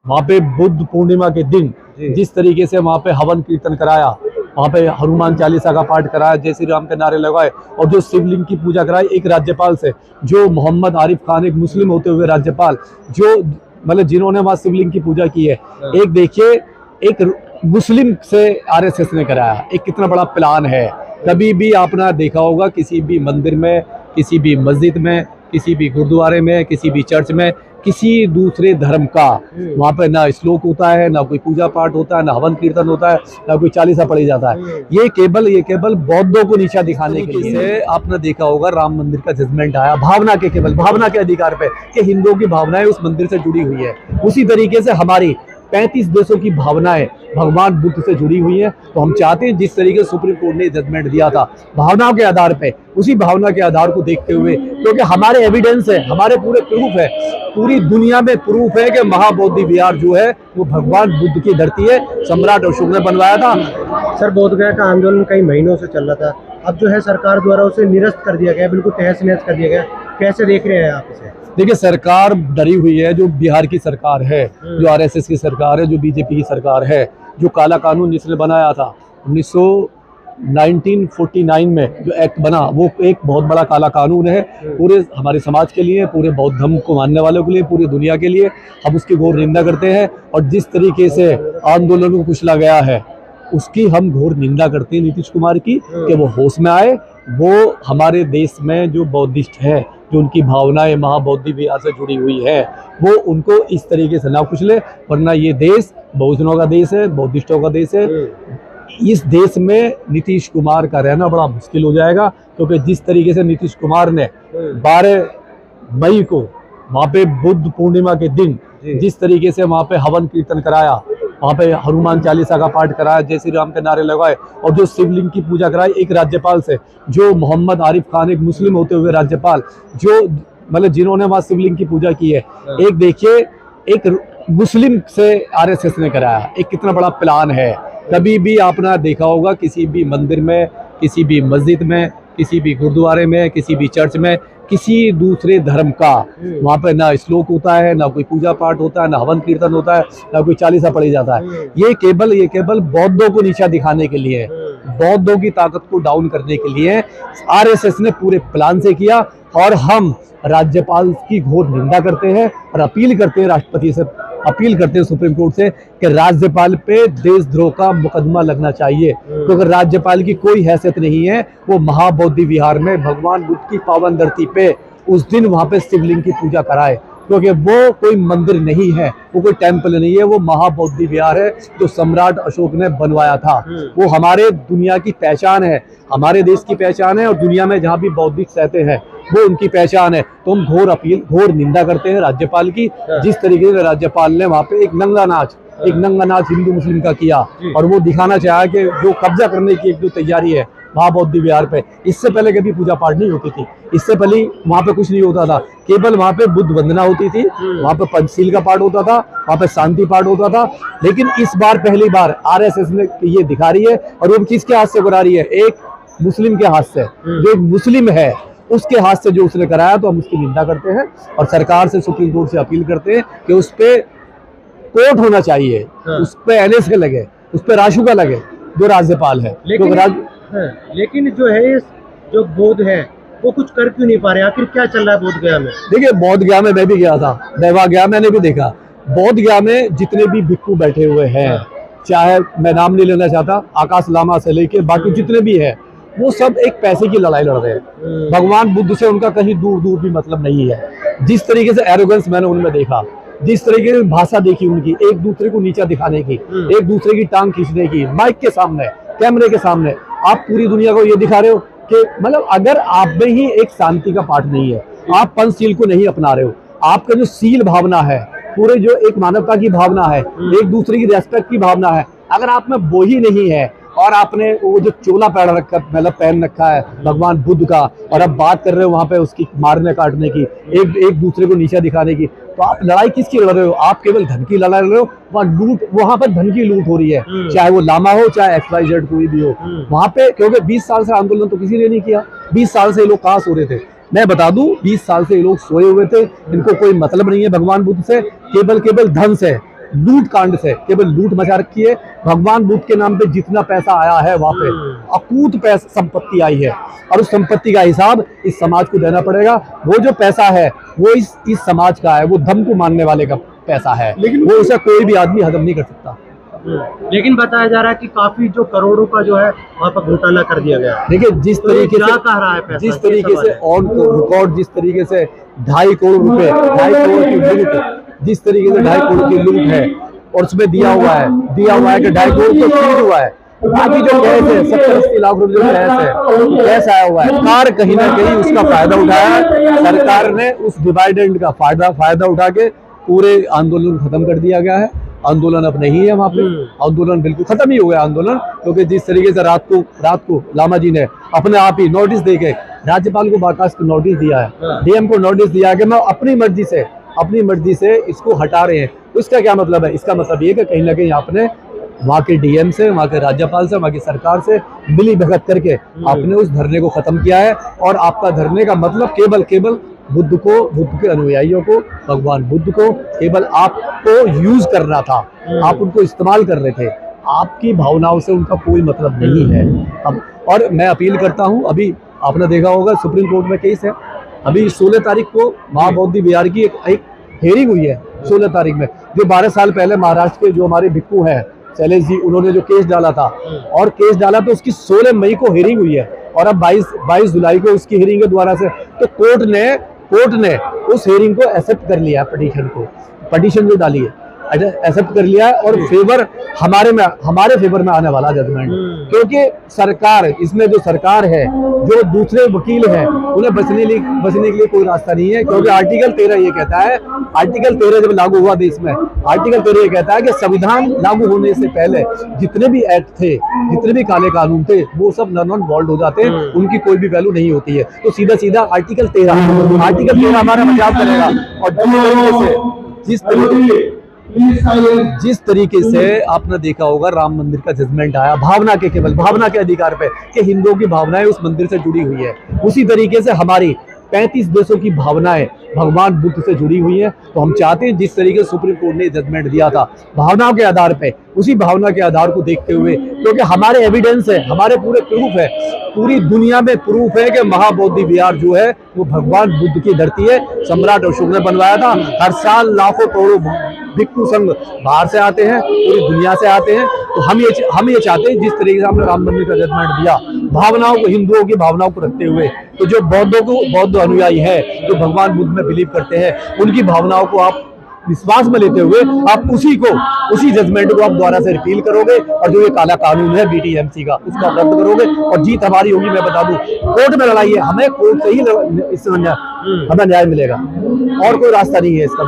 वहाँ पे बुद्ध पूर्णिमा के दिन जिस तरीके से वहाँ पे हवन कीर्तन कराया, वहाँ पे हनुमान चालीसा का पाठ कराया, जय श्री राम के नारे लगाए और जो शिवलिंग की पूजा कराई एक राज्यपाल से, जो मोहम्मद आरिफ खान एक मुस्लिम होते हुए राज्यपाल, जो मतलब जिन्होंने वहाँ शिवलिंग की पूजा की है। एक देखिए, एक मुस्लिम से आरएसएस ने कराया, एक कितना बड़ा प्लान है। कभी भी आपने देखा होगा किसी भी मंदिर में, किसी भी मस्जिद में, किसी भी गुरुद्वारे में, किसी भी चर्च में, किसी दूसरे धर्म का वहाँ पे ना श्लोक होता है, ना कोई पूजा पाठ होता है, ना हवन कीर्तन होता है, ना कोई चालीसा पढ़ी जाता है। ये केवल बौद्धों को नीचा दिखाने के लिए आपने देखा होगा राम मंदिर का जजमेंट आया भावना के, केवल भावना के अधिकार पे, कि हिंदुओं की भावनाएं उस मंदिर से जुड़ी हुई है। उसी तरीके से हमारी 35 देशों की भावनाएं भगवान बुद्ध से जुड़ी हुई हैं। तो हम चाहते हैं जिस तरीके से सुप्रीम कोर्ट ने जजमेंट दिया था भावनाओं के आधार पे, उसी भावना के आधार को देखते हुए, क्योंकि हमारे एविडेंस है, हमारे पूरे प्रूफ है, पूरी दुनिया में प्रूफ है कि महाबोधि विहार जो है वो भगवान बुद्ध की धरती है, सम्राट अशोक ने बनवाया था। सर, बोधगया का आंदोलन कई महीनों से चल रहा था, अब जो है सरकार द्वारा उसे निरस्त कर दिया गया, बिल्कुल तहस नहस कर दिया गया। कैसे देख रहे हैं आप इसे? देखिए, सरकार डरी हुई है, जो बिहार की सरकार है, जो आरएसएस की सरकार है, जो बीजेपी की सरकार है, जो काला कानून जिसने बनाया था 1949 में जो एक्ट बना, वो एक बहुत बड़ा काला कानून है पूरे हमारे समाज के लिए, पूरे बौद्ध धर्म को मानने वालों के लिए, पूरी दुनिया के लिए। हम उसकी घोर निंदा करते हैं और जिस तरीके से आंदोलन को कुचला गया है उसकी हम घोर निंदा करते हैं नीतीश कुमार की, कि वो होश में आए। वो हमारे देश में जो बौद्धिस्ट हैं, जो उनकी भावनाएं महाबौद्धि विहार से जुड़ी हुई है, वो उनको इस तरीके से ना कुचले, वरना ये देश बहुजनों का देश है, बौद्धिस्टों का देश है। इस देश में नीतीश कुमार का रहना बड़ा मुश्किल हो जाएगा, क्योंकि जिस तरीके से नीतीश कुमार ने 12 मई को वहाँ पे बुद्ध पूर्णिमा के दिन जिस तरीके से वहाँ पे हवन कीर्तन कराया, वहाँ पे हनुमान चालीसा का पाठ कराया, जय श्री राम के नारे लगाए और जो शिवलिंग की पूजा कराई एक राज्यपाल से, जो मोहम्मद आरिफ खान एक मुस्लिम होते हुए राज्यपाल, जो मतलब जिन्होंने वहाँ शिवलिंग की पूजा की है। एक देखिए, एक मुस्लिम से आरएसएस ने कराया, एक कितना बड़ा प्लान है। कभी भी आपने देखा होगा किसी भी मंदिर में, किसी भी मस्जिद में, किसी भी गुरुद्वारे में, किसी भी चर्च में, किसी दूसरे धर्म का वहाँ पे ना श्लोक होता है, ना कोई पूजा पाठ होता है, ना हवन कीर्तन होता है, ना कोई चालीसा पढ़ी जाता है। ये केवल बौद्धों को नीचा दिखाने के लिए, बौद्धों की ताकत को डाउन करने के लिए आरएसएस ने पूरे प्लान से किया। और हम राज्यपाल की घोर निंदा करते हैं और अपील करते हैं, राष्ट्रपति से अपील करते हैं, सुप्रीम कोर्ट से, कि राज्यपाल पे देशद्रोह का मुकदमा लगना चाहिए, क्योंकि राज्यपाल की कोई हैसियत नहीं है। वो महाबोधि विहार में भगवान बुद्ध की पावन धरती पे उस दिन वहां पे शिवलिंग की पूजा कराए, क्योंकि वो कोई मंदिर नहीं है, वो कोई टेम्पल नहीं है, वो महाबोधि विहार है जो सम्राट अशोक ने बनवाया था। वो हमारे दुनिया की पहचान है, हमारे देश की पहचान है और दुनिया में जहाँ भी बौद्धिक रहते हैं वो उनकी पहचान है। तो हम घोर निंदा करते हैं राज्यपाल की, जिस तरीके से राज्यपाल ने वहाँ पे एक नंगा नाच हिंदू मुस्लिम का किया और वो दिखाना चाहा कि जो कब्जा करने की एक जो तैयारी है महाबौद्धि विहार पे। इससे पहले कभी पूजा पाठ नहीं होती थी, इससे पहले वहाँ पे कुछ नहीं होता था, केवल वहाँ पे बुद्ध वंदना होती थी, वहाँ पे पंचशील का पाठ होता था, वहाँ पे शांति पाठ होता था। लेकिन इस बार पहली बार आरएसएस ने ये दिखा रही है, और वो किसके हाथ से करा रही है? एक मुस्लिम के हाथ से, जो एक मुस्लिम है उसके हाथ से जो उसने कराया। तो हम उसकी निंदा करते हैं और सरकार से, सुप्रीम कोर्ट से अपील करते हैं कि उस पे कोर्ट होना चाहिए, उस पे एनएसए लगे, उस पे राशुका लगे, जो राज्यपाल है। लेकिन जो है जो बौद्ध है वो कुछ कर क्यों नहीं पा रहे? आखिर क्या चल रहा है बोधगया में? देखिए, बोधगया में मैं भी गया था, देवा गया, मैंने भी देखा। बोधगया में जितने भी भिक्खु बैठे हुए हैं, चाहे मैं नाम नहीं लेना चाहता, आकाश लामा से लेके बाकी जितने भी है, वो सब एक पैसे की लड़ाई लड़ रहे हैं। भगवान बुद्ध से उनका कहीं दूर दूर भी मतलब नहीं है। जिस तरीके से एरोगेंस मैंने उनमें देखा, जिस तरीके से भाषा देखी उनकी, एक दूसरे को नीचा दिखाने की, एक दूसरे की टांग खींचने की, माइक के सामने, कैमरे के सामने, आप पूरी दुनिया को ये दिखा रहे हो कि मतलब अगर आप में ही एक शांति का पाठ नहीं है, आप पंचशील को नहीं अपना रहे हो, आपका जो शील भावना है, पूरे जो एक मानवता की भावना है, एक दूसरे की रेस्पेक्ट की भावना है, अगर आप में वो ही नहीं है और आपने वो जो चोला पहन रखा है भगवान बुद्ध का, और अब बात कर रहे हो वहां पे उसकी मारने काटने की, एक दूसरे को नीचा दिखाने की, तो आप लड़ाई किसकी लड़ रहे हो? आप केवल धन की लड़ाई लड़ रहे हो। वहां पर धन की लूट हो रही है, चाहे वो लामा हो, चाहे XYZ कोई भी हो वहां पे। क्योंकि 20 साल से आंदोलन तो किसी ने नहीं किया। 20 साल से ये लोग कहाँ सो रहे थे? मैं बता दूं, 20 साल से ये लोग सोए हुए थे, इनको कोई मतलब नहीं है भगवान बुद्ध से, केवल धन से। लूट कांड से केवल लूट मचा रखी है। भगवान बुद्ध के नाम पे जितना पैसा आया है वहां पे अकूत पैसा संपत्ति आई है, और उस संपत्ति का हिसाब इस समाज को देना पड़ेगा। वो जो पैसा है वो इस समाज का है, वो धर्म को मानने वाले का पैसा है, लेकिन वो उसे कोई भी आदमी हजम नहीं कर सकता। लेकिन बताया जा रहा है कि काफी जो करोड़ों का जो है वहाँ पर घोटाला कर दिया गया। देखिए जिस तरीके से कह रहा है पैसा, जिस तरीके से ऑन रिकॉर्ड, जिस तरीके से 2.5 करोड़ रुपए, 2.5 करोड़ की लूट, जिस तरीके से 2.5 करोड़ की लूट है, और उसमें दिया हुआ है कि 2.5 करोड़ तो सीज हुआ है। बाकी जो कैश है 70-80 लाख रुपए जो कैश आया हुआ है, सरकार कहीं ना कहीं उसका फायदा उठाया है। सरकार ने उस डिवाइडेंड का फायदा उठा के पूरे आंदोलन खत्म कर दिया गया है। आंदोलन अब नहीं है वहाँ पे, आंदोलन बिल्कुल खत्म ही हो गया आंदोलन, क्योंकि जिस तरीके से रात को लामा जी ने अपने आप ही नोटिस देके राज्यपाल को बाकायदा नोटिस दिया है, डीएम को नोटिस दिया कि मैं अपनी मर्जी से इसको हटा रहे हैं। तो इसका क्या मतलब है? इसका मतलब ये कि कहीं ना कहीं आपने वहाँ के डीएम से, वहाँ के राज्यपाल से, वहाँ की सरकार से मिली भगत करके आपने उस धरने को खत्म किया है। और आपका धरने का मतलब केवल बुद्ध के अनुयायियों को, भगवान बुद्ध को केवल आपको यूज करना था, आप उनको इस्तेमाल कर रहे थे। आपकी भावनाओं से उनका कोई मतलब नहीं है। अब और मैं अपील करता हूं, अभी आपने देखा होगा सुप्रीम कोर्ट में केस है, अभी 16 तारीख को महाबोधि विहार की एक हेयरिंग हुई है 16 तारीख में। जो 12 साल पहले महाराष्ट्र के जो हमारे भिक्खू हैं शैलेश जी, उन्होंने जो केस डाला था, और केस डाला तो उसकी 16 मई को हेयरिंग हुई है, और अब 22 जुलाई को उसकी हेयरिंग के द्वारा से तो कोर्ट ने उस हेयरिंग को एक्सेप्ट कर लिया, पटिशन जो डाली है एक्सेप्ट कर लिया है, और फेवर हमारे फेवर में आने वाला जजमेंट। क्योंकि सरकार, इसमें जो सरकार है, जो दूसरे वकील हैं, उन्हें बचने के लिए कोई रास्ता नहीं है। क्योंकि आर्टिकल 13 ये कहता है, आर्टिकल 13 जब लागू हुआ देश में, आर्टिकल 13 ये कहता है कि संविधान लागू होने से पहले जितने भी एक्ट थे, जितने भी काले कानून थे, वो सब नन ऑन वॉल्ड हो जाते हैं, उनकी कोई भी वैल्यू नहीं होती है। तो सीधा आर्टिकल 13 हमारा बचाव करेगा। और जिस तरीके से आपने देखा होगा राम मंदिर का जजमेंट आया केवल भावना के अधिकार पे, कि हिंदुओं की भावनाएं उस मंदिर से जुड़ी हुई है, उसी तरीके से हमारी 35 देशों की भावनाएं भगवान बुद्ध से जुड़ी हुई हैं। तो हम चाहते हैं जिस तरीके से सुप्रीम कोर्ट ने जजमेंट दिया था भावनाओं के आधार पे, उसी भावना के आधार को देखते हुए, क्योंकि हमारे एविडेंस है, हमारे पूरे प्रूफ है, पूरी दुनिया में प्रूफ है कि महाबोधि विहार जो है वो भगवान बुद्ध की धरती है, सम्राट अशोक ने बनवाया था। हर साल लाखों करोड़ों भिक्षु संघ बाहर से आते हैं, पूरी दुनिया से आते हैं। तो हम ये चाहते हैं जिस तरीके से हमने राम मंदिर का जजमेंट दिया, भावनाओं को, हिंदुओं की भावनाओं को रखते हुए, तो जो बौद्ध अनुयायी है, जो भगवान बुद्ध में बिलीव करते हैं, उनकी भावनाओं को आप विश्वास में लेते हुए आप उसी जजमेंट को आप दोबारा से रिपील करोगे, और जो ये काला कानून है BTMC का, उसको आप रद्द करोगे, और जीत हमारी होगी। मैं बता दूं, कोर्ट में लड़ाई है, हमें कोर्ट से ही हमें न्याय मिलेगा, और कोई रास्ता नहीं है इसका।